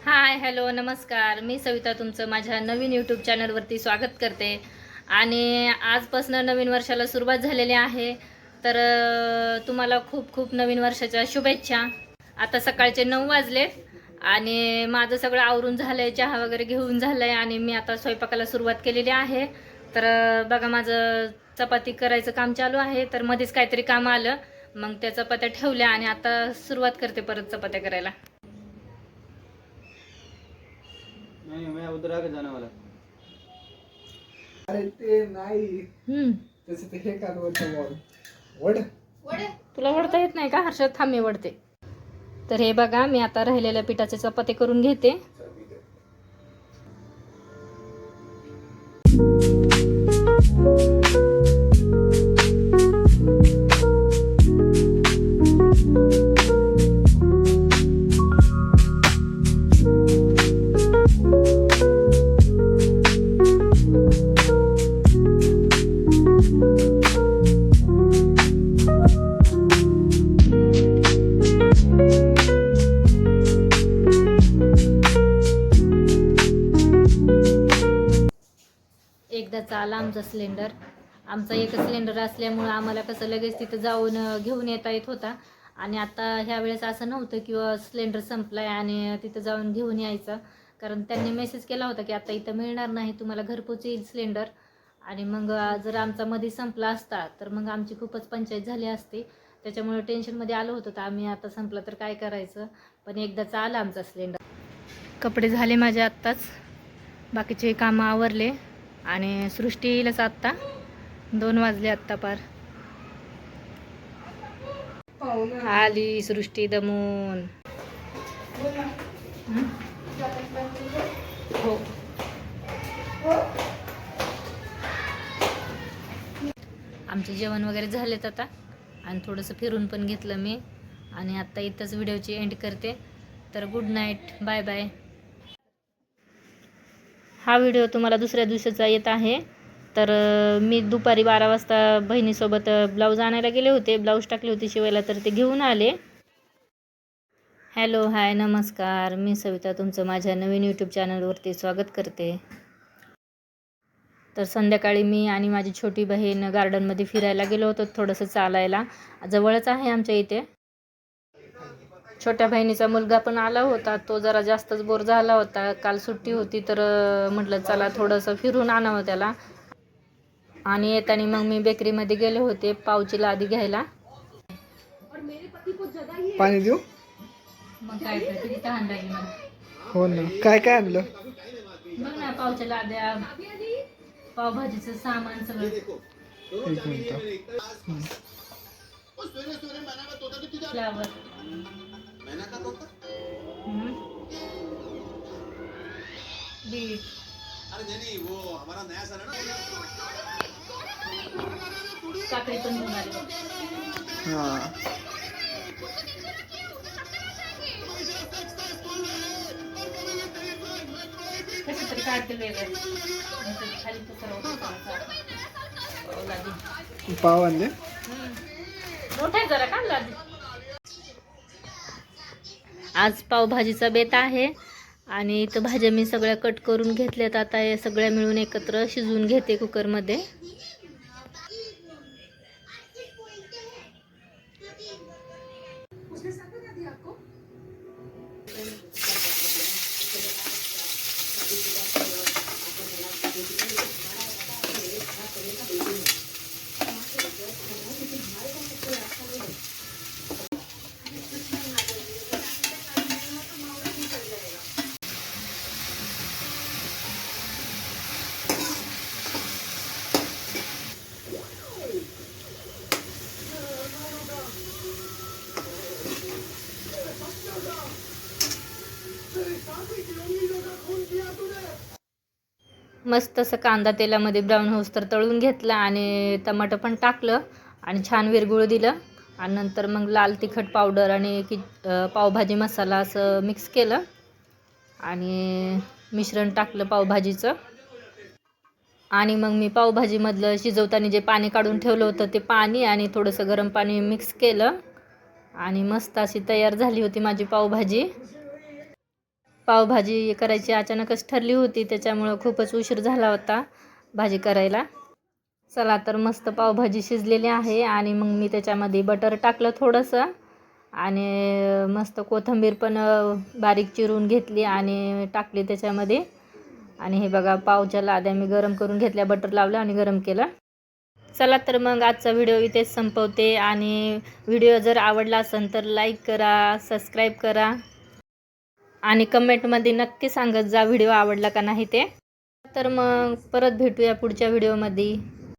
Hi hello नमस्कार. मी सविता तुमचं माझ्या नवीन यूट्यूब चॅनलवरती स्वागत करते. आणि आजपासून नवीन वर्षाला सुरुवात झालेली आहे. तर तुम्हाला खूप खूप नवीन वर्षाच्या शुभेच्छा. आता सकाळचे 9 वाजलेत आणि माझं सगळं आवरून झालं आहे, चहा वगैरे घेऊन झालं आहे आणि मी आता स्वयंपाकाला सुरुवात केलेली आहे. तर बघा माझं चपाती करायचं काम चालू आहे. तर मध्येच काहीतरी काम आलं, मग त्या चपात्या ठेवल्या आणि आता सुरुवात करते परत चपात्या करायला. नहीं मैं उधर आके जाने वाला. अरे ते नाही तसे ते हे काढवतं बॉल वड तुला वडता येत नाही का हर्षद? थांब मी वडते. तर हे बघा मी आता राहिलेल्या पिठाचे चपाती करून घेते. एकदाचा आला आमचा सिलेंडर. आमचा एकच सिलेंडर असल्यामुळं आम्हाला कसं लगेच तिथं जाऊन घेऊन येता येत होता. आणि आता ह्या वेळेस असं नव्हतं किंवा सिलेंडर संपलाय आणि तिथं जाऊन घेऊन यायचं. कारण त्यांनी मेसेज केला होता की आता इथं मिळणार नाही, तुम्हाला घरपोच येईल सिलेंडर. आणि मग जर आमचा मध्ये संपला असता तर मग आमची खूपच पंचायत झाली असती. त्याच्यामुळे टेन्शनमध्ये आलो होतो तर आम्ही आता संपलं तर काय करायचं. पण एकदाचा आला आमचा सिलेंडर. कपडे झाले माझे आत्ताच, बाकीचे कामं आवरले आणि सृष्टी येईलच आत्ता. 2 वाजले आत्ता पार. आली सृष्टी दमून. हो आमचे जेवण वगैरे झालेत आता आणि थोडंसं फिरून पण घेतलं मी. आणि आत्ता इथंच व्हिडिओची एंड करते. तर गुड नाईट, बाय बाय. हा व्हिडिओ तुम्हाला दुसऱ्या दिवशीचा येत आहे. तर मी दुपारी 12 वाजता बहिणीसोबत ब्लाऊज आणायला गेले होते, ब्लाऊज टाकली होती शिवायला, तर ते घेऊन आले. हॅलो हाय नमस्कार. मी सविता तुमचं माझ्या नवीन यूट्यूब चॅनलवरती स्वागत करते. तर संध्याकाळी मी आणि माझी छोटी बहीण गार्डनमध्ये फिरायला गेलो होतो, थोडंसं चालायला. जवळच आहे आमच्या इथे. छोट्या बहिणीचा मुलगा पण आला होता, तो जरा जास्तच बोर झाला होता. काल सुट्टी होती तर म्हटलं चला थोडंसं फिरून आणावं त्याला. आणि येताना मग मी बेकरीमध्ये गेले होते पावची लादी घ्यायला. पाणी देऊ. मग काय किती तहान लागली मला. हो ना, काय काय आणलं? बघ ना, पावच्या लाद्या, पावभाजीचं सामान सगळं. एक मिनिट. फ्लावर, बीट, काकडी पण घेऊन आली. हां कसं तरी काढते वेगळं. खाली तो सर्व लादी. पाव आणले. मोठे जरा का लादी. आज पावभाजीचा बेत आहे आणि इथं भाज्या मी सगळ्या कट करून घेतल्यात. आता हे सगळ्या मिळून एकत्र शिजवून घेते कुकरमध्ये. मस्त असं कांदा तेलामध्ये ब्राऊन होऊस तर तळून घेतला आणि टमाटर पण टाकलं आणि छान विरघुळ दिलं. आणि नंतर मग लाल तिखट पावडर आणि पावभाजी मसाला असं मिक्स केलं आणि मिश्रण टाकलं पावभाजीचं. आणि मग मी पावभाजीमधलं शिजवताना जे पाणी काढून ठेवलं होतं ते पाणी आणि थोडंसं गरम पाणी मिक्स केलं आणि मस्त अशी तयार झाली होती माझी पावभाजी. पावभाजी करायची अचानकच ठरली होती, त्याच्यामुळं खूपच उशीर झाला होता भाजी करायला. चला तर मस्त पावभाजी शिजलेली आहे आणि मग मी त्याच्यामध्ये बटर टाकलं थोडंसं आणि मस्त कोथिंबीर पण बारीक चिरून घेतली आणि टाकली त्याच्यामध्ये. आणि हे बघा पावच्या लाद्या मी गरम करून घेतल्या, बटर लावलं आणि गरम केलं. चला तर मग आजचा व्हिडिओ इथेच संपवते आणि व्हिडिओ जर आवडला असेल तर लाईक करा, सबस्क्राईब करा आणि कमेंटमध्ये नक्की सांगत जा व्हिडिओ आवडला का नाही ते. तर मग परत भेटूया पुढच्या व्हिडिओमध्ये.